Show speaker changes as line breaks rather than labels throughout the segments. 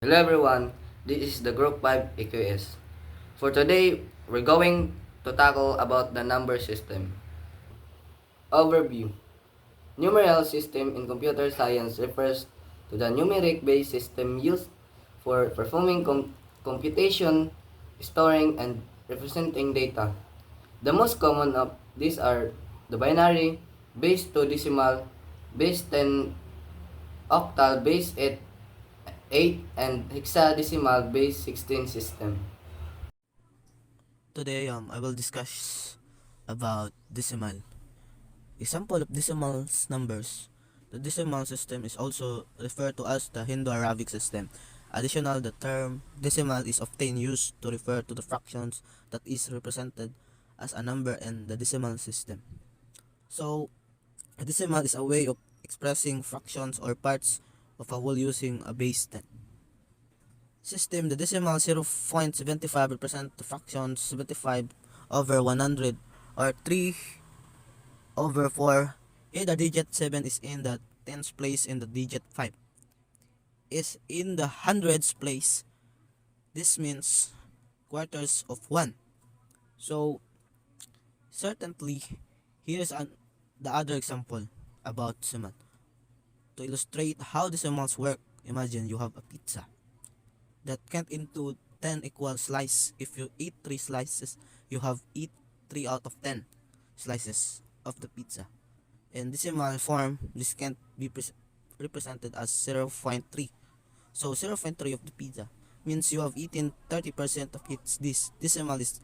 Hello everyone, this is the Group 5 EQS. For today, we're going to tackle about the number system. Overview. Numeral system in computer science refers to the numeric-based system used for performing computation, storing, and representing data. The most common of these are the binary, base 2 decimal, base 10, octal, base 8, and hexadecimal base 16 system.
Today, I will discuss about decimal. Example of decimal numbers. The decimal system is also referred to as the Hindu-Arabic system. Additional, the term decimal is often used to refer to the fractions that is represented as a number in the decimal system. So, a decimal is a way of expressing fractions or parts of a whole using a base 10. System, the decimal 0.75 represent the fraction 75 over 100 or 3 over 4. Here the digit 7 is in the tens place and the digit 5 is in the hundreds place. This means quarters of 1. So certainly here's the other example about decimal. To illustrate how decimals work, imagine you have a pizza that cut into 10 equal slice. If you eat 3 slices, you have eat 3 out of 10 slices of the pizza. In decimal form, this can be represented as 0.3. So 0.3 of the pizza means you have eaten 30% of its this. Decimal is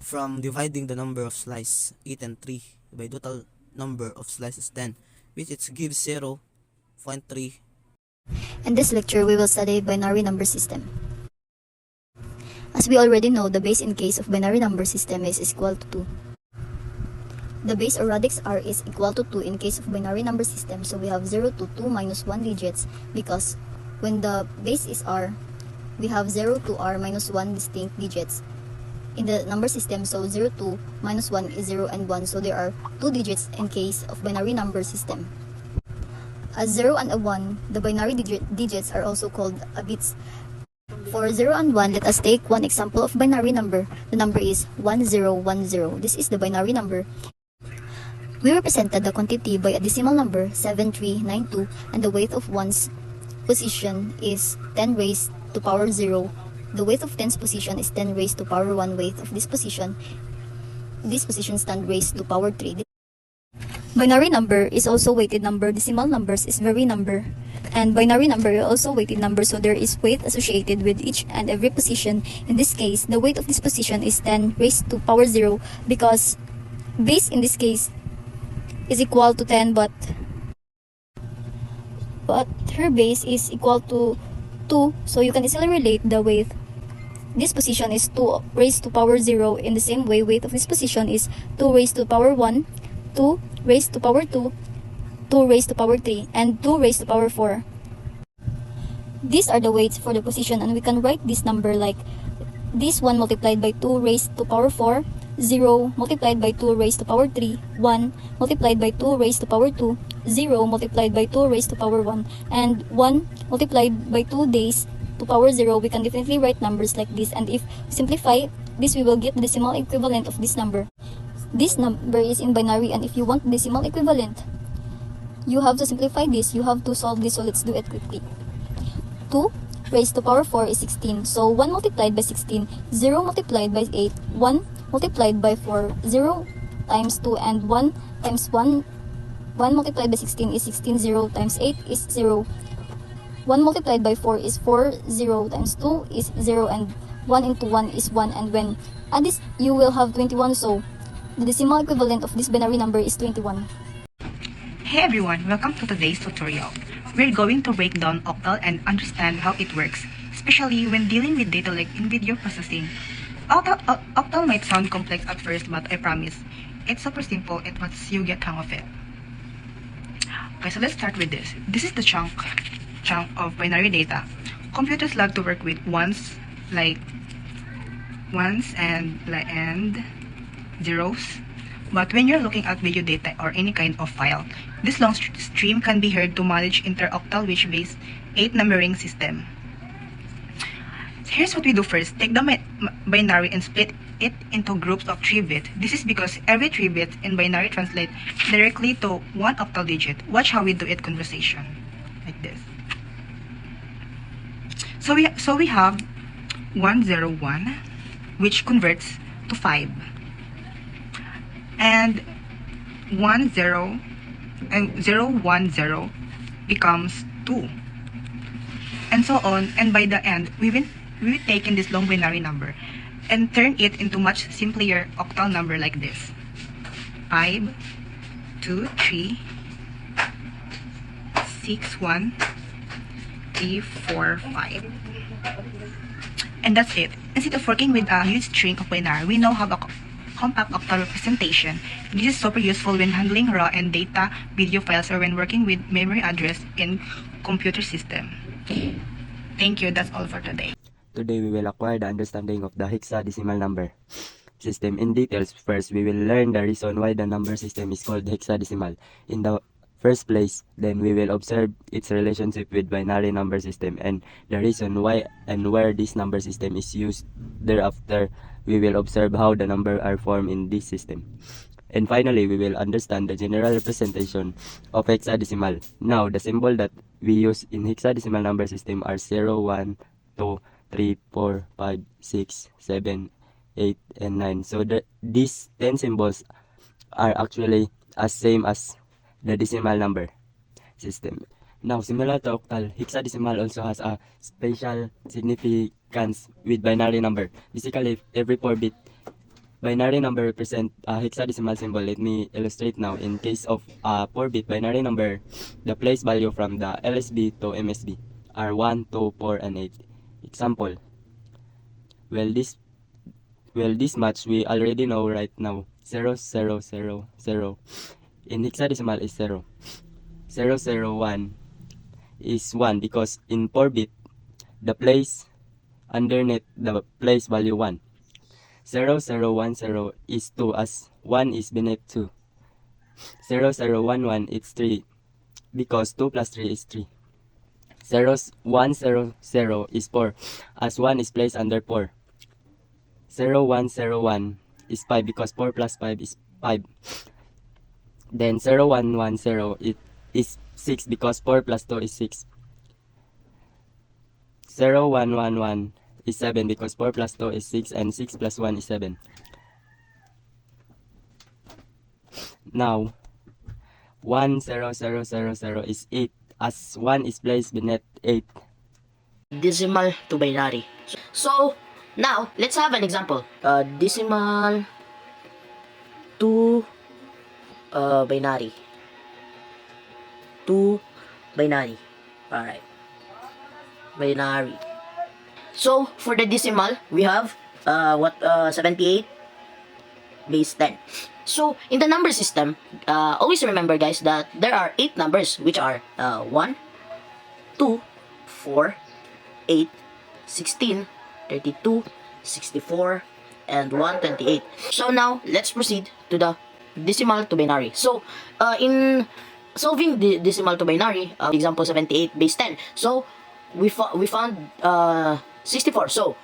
from dividing the number of slices eaten 3 by total number of slices 10, which it gives 0.3.
In this lecture, we will study binary number system. As we already know, the base in case of binary number system is equal to 2. The base or radix r is equal to 2 in case of binary number system, so we have 0 to 2 minus 1 digits because when the base is r, we have 0 to r minus 1 distinct digits in the number system, so 0 to minus 1 is 0 and 1, so there are 2 digits in case of binary number system. A 0 and a 1, the binary digits are also called a bits. For 0 and 1, let us take one example of binary number. The number is 1010. This is the binary number. We represented the quantity by a decimal number 7392, and the weight of 1's position is 10 raised to power 0. The weight of 10's position is 10 raised to power 1. Weight of this position stand raised to power 3. Binary number is also weighted number. Decimal numbers is very number. And binary number is also weighted number, so there is weight associated with each and every position. In this case, the weight of this position is 10 raised to power 0 because base in this case is equal to 10, but her base is equal to 2, so you can easily relate the weight. This position is 2 raised to power 0. In the same way, weight of this position is 2 raised to power 1, 2 raised to power 2, 2 raised to power 3, and 2 raised to power 4. These are the weights for the position, and we can write this number like this: 1 multiplied by 2 raised to power 4, 0 multiplied by 2 raised to power 3, 1 multiplied by 2 raised to power 2, 0 multiplied by 2 raised to power 1, and 1 multiplied by 2 days to power 0. We can definitely write numbers like this, and if we simplify this, we will get the decimal equivalent of this number. This number is in binary, and if you want decimal equivalent, you have to simplify this. You have to solve this, so let's do it quickly. 2 raised to power 4 is 16, so 1 multiplied by 16, 0 multiplied by 8, 1 multiplied by 4, 0 times 2, and 1 times 1, 1 multiplied by 16 is 16, 0 times 8 is 0, 1 multiplied by 4 is 4, 0 times 2 is 0, and 1 into 1 is 1, and when add this, you will have 21, so the decimal equivalent of this binary number is 21.
Hey everyone, welcome to today's tutorial. We're going to break down Octal and understand how it works, especially when dealing with data like in video processing. Octal might sound complex at first, but I promise, it's super simple and once you get hang of it. Okay, so let's start with this. This is the chunk of binary data. Computers love to work with ones and zeros. But when you're looking at video data or any kind of file, this long stream can be heard to manage interoctal, which base 8 numbering system. Here's what we do first. Take the binary and split it into groups of 3 bits. This is because every 3 bits in binary translate directly to one octal digit. Watch how we do it conversation. Like this. So we have 101, which converts to 5. And 010 becomes 2. And so on, and by the end, we will take in this long binary number and turn it into much simpler octal number like this. 5, 2, 3, 6, 1, 3, 4, 5. And that's it. Instead of working with a huge string of binary, we now have a compact octal representation. This is super useful when handling raw and data video files or when working with memory address in computer system. Thank you. That's all for today.
Today we will acquire the understanding of the hexadecimal number system in details. First, we will learn the reason why the number system is called hexadecimal in the first place. Then we will observe its relationship with binary number system and the reason why and where this number system is used. Thereafter, we will observe how the numbers are formed in this system. And finally, we will understand the general representation of hexadecimal. Now, the symbol that we use in hexadecimal number system are 0, 1, 2, 3, 4, 5, 6, 7, 8, and 9. So these 10 symbols are actually as same as the decimal number system. Now, similar to octal, hexadecimal also has a special significance with binary number. Basically, every 4-bit binary number represent a hexadecimal symbol. Let me illustrate now. In case of a 4-bit binary number, the place value from the LSB to MSB are 1, 2, 4, and 8. Example. Well, this much we already know right now. 0, 0, 0, 0. In hexadecimal is 0. 0, 0, 1 is 1 because in 4-bit, the place underneath the place value 1. 0, 0, 1, 0 is 2 as 1 is beneath 2. 0, 0, 1, 1 is 3 because 2 plus 3 is 3. 0, 1, 0, 0 is 4 as 1 is placed under 4. 0, 1, 0, 1 is 5 because 4 plus 5 is 5. Then 0, 1, 1, 0 it is 6 because 4 plus 2 is 6. 0, 1, 1, 1 is 7 because 4 plus 2 is 6 and 6 plus 1 is 7. Now, 1, 0, 0, 0, 0 is 8 as 1 is placed beneath 8.
Decimal to binary. So now let's have an example. Decimal to binary. To binary. Alright. Binary. So for the decimal, we have 78 base 10. So in the number system, always remember guys that there are 8 numbers which are 1, 2, 4, 8, 16, 32, 64, and 128. So now let's proceed to the decimal to binary. So in solving the decimal to binary, example 78 base 10. So we found 64. So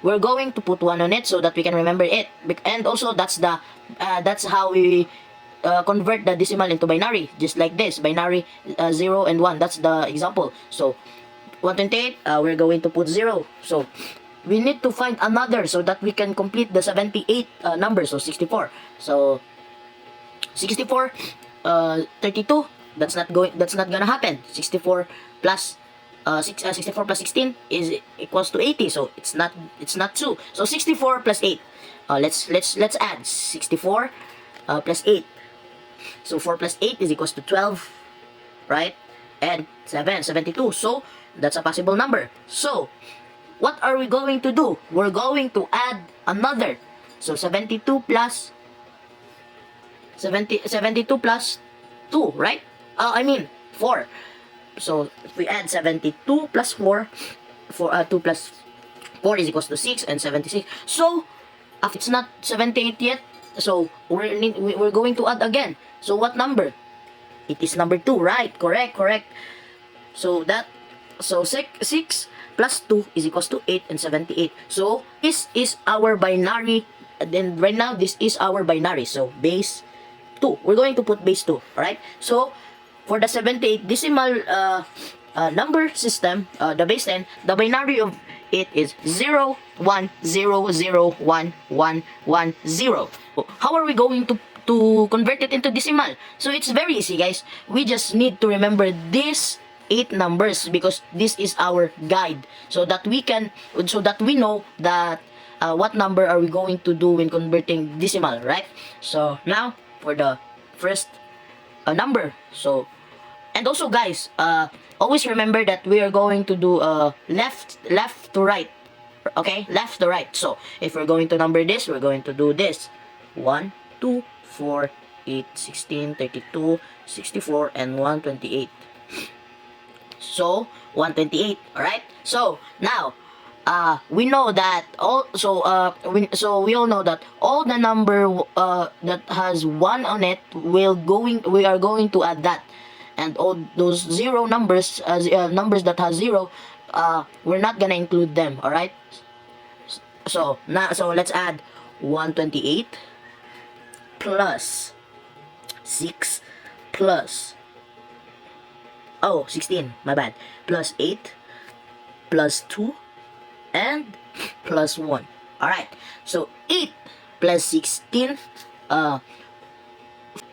we're going to put 1 on it so that we can remember it. And also that's how we convert the decimal into binary, just like this, binary 0 and 1. That's the example. So 128, we're going to put 0. So we need to find another so that we can complete the 78 numbers. So 64. So 64, 32. That's not gonna happen. 64 plus 64 plus 16 is equals to 80. So it's not 2. So 64 plus 8. Let's add 64 plus 8. So 4 plus 8 is equals to 12, right? And 72. So that's a possible number. So what are we going to do? We're going to add another. So 72 plus 2, right? I mean 4. So if we add 72 plus 4, 2 plus 4 is equals to 6 and 76. So if it's not 78 yet, so we're going to add again. So what number? It is number 2, right? Correct. So 6 plus 2 is equals to 8 and 78. So this is our binary. Then right now this is our binary. So base 2. We're going to put base 2. Alright? So for the 78 decimal number system, the base 10, the binary of it is 0, 1, 0, 0, 1, 1, 1, 0. How are we going to convert it into decimal? So it's very easy, guys. We just need to remember these 8 numbers because this is our guide, so that we know that what number are we going to do when converting decimal, right? So now for the first number. So, and also guys, always remember that we are going to do left to right. Okay, left to right. So if we're going to number this, we're going to do this: 1, 2, 4, 8, 16, 32, 64, and 128. So 128. All right. So now we know that all. We all know that all the number that has 1 on it we are going to add that, and all those zero numbers, numbers that has 0, we're not gonna include them. All right. So now, so let's add 128 plus 6 plus 16, my bad, plus 8 plus 2 and plus 1. Alright, so 8 plus 16,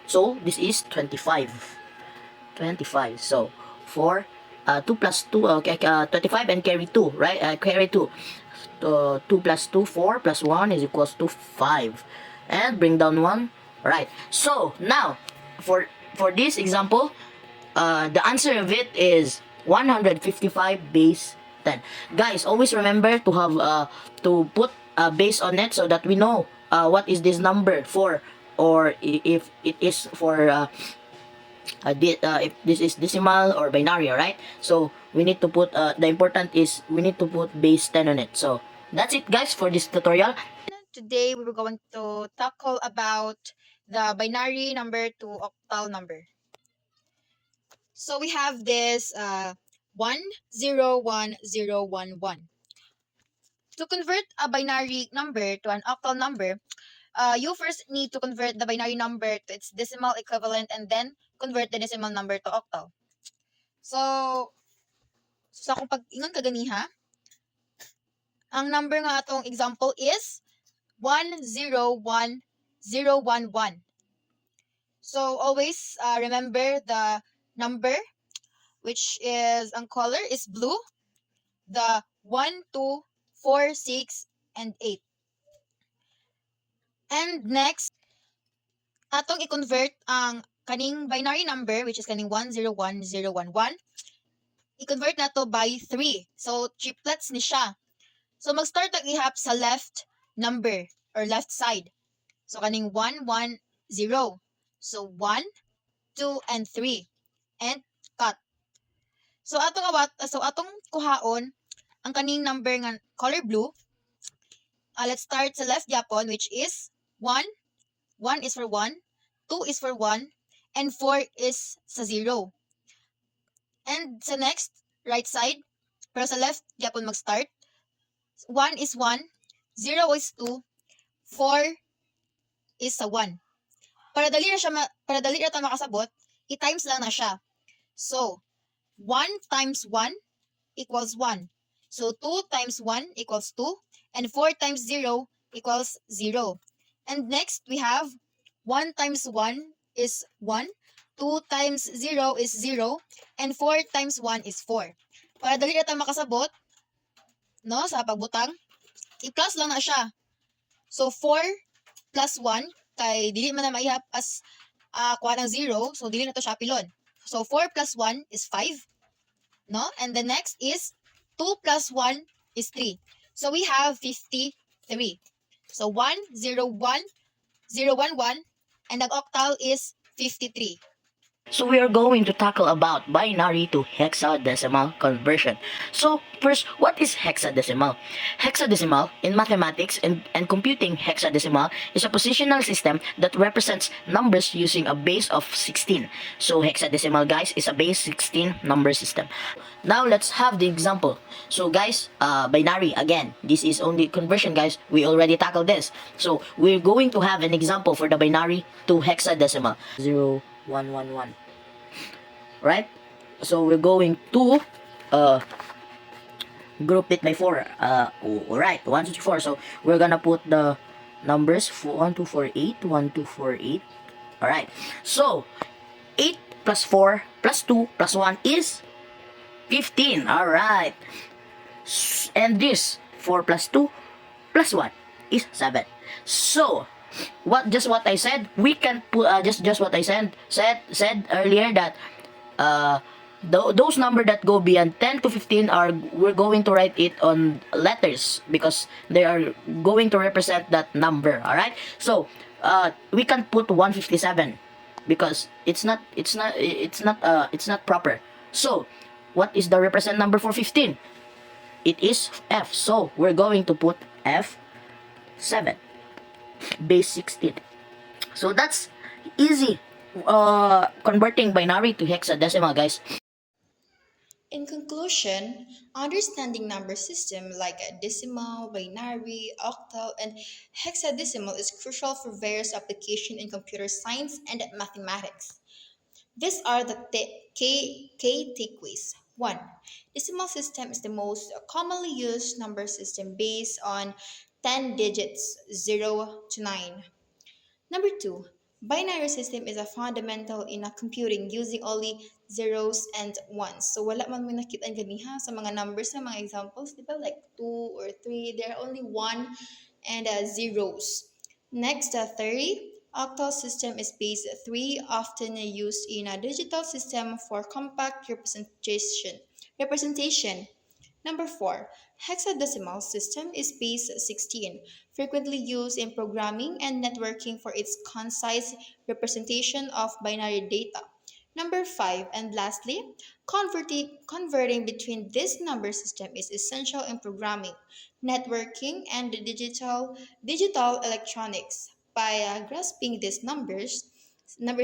so this is 25. So 4, 2 plus 2, 25 and carry 2, right? Carry 2. 2 plus 2, 4 plus 1 is equals to 5. And bring down 1. Right. So now, for this example, the answer of it is 155 base 10. Guys, always remember to have to put a base on it so that we know what is this number for, or if it is for if this is decimal or binary. Right? So we need to put the important is we need to put base 10 on it. So that's it, guys, for this tutorial.
Today we were going to tackle about the binary number to octal number. So we have this 101011. To convert a binary number to an octal number, you first need to convert the binary number to its decimal equivalent and then convert the decimal number to octal. So, sa kung pag-ingon kaganiha, ang number nga atong example is 101011. So always remember the number, which is ang color is blue, the 1, 2, 4, 6, and 8. And next, atong i-convert ang kaning binary number, which is kaning 101011. I-convert nato by 3. So triplets ni siya. So mag-start ang ihap sa left number or left side. So kaning 1, 1, 0. So 1, 2, and 3. And cut. So atong kuhaon ang kaning number nga color blue. Let's start sa left yapon, which is 1. 1 is for 1, 2 is for 1, and 4 is sa 0. And sa next, right side, pero sa left yapon mag-start. 1 is 1, 0 is 2, 4 is sa 1. Para dali na ta makasabot, i-times lang na siya. So 1 times 1 equals 1. So 2 times 1 equals 2, and 4 times 0 equals 0. And next, we have 1 times 1 is 1, 2 times 0 is 0, and 4 times 1 is 4. Para dali na tayo makasabot, no, sa pagbutang, i-plus lang na siya. So 4 plus 1, kay dili man na maihap as kuha ng 0, so dili na to siya pilon. So 4 plus 1 is 5, no? And the next is 2 plus 1 is 3. So we have 53. So 101011, and the octal is 53.
So we are going to tackle about binary to hexadecimal conversion. So first, what is hexadecimal? Hexadecimal in mathematics and computing, hexadecimal is a positional system that represents numbers using a base of 16. So hexadecimal, guys, is a base 16 number system. Now let's have the example. So guys, binary again. This is only conversion, guys. We already tackled this. So we're going to have an example for the binary to hexadecimal. 0111. Right? So we're going to uh group it by 4. Alright, 1, 2, 3, 4. So we're gonna put the numbers 1, 2, 4, 8, 1, 2, 4, 8. Alright. So 8 plus 4 plus 2 plus 1 is 15. Alright. And this 4 plus 2 plus 1 is 7. So what I said, we can put just what I said earlier, that those number that go beyond 10 to 15 are, we're going to write it on letters because they are going to represent that number. All right, so we can put 157 because it's not proper. So what is the represent number for 15? It is F, so we're going to put F7 base 16. So that's easy converting binary to hexadecimal, guys.
In conclusion, understanding number system like a decimal, binary, octal, and hexadecimal is crucial for various applications in computer science and mathematics. These are the key takeaways. 1. Decimal system is the most commonly used number system based on 10 digits 0 to 9. Number 2, binary system is a fundamental in a computing using only zeros and ones. So wala man mo nakita ganiha sa mga numbers sa mga examples, di ba? Like 2 or 3, there are only 1 and zeros. Next, theory. Octal system is base 3, often used in a digital system for compact representation. Number 4, hexadecimal system is base 16, frequently used in programming and networking for its concise representation of binary data. Number 5, and lastly, converting between this number system is essential in programming, networking, and digital electronics. By grasping these number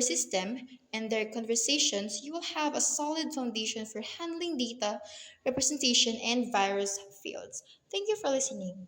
system and their conversations, you will have a solid foundation for handling data representation and various fields. Thank you for listening.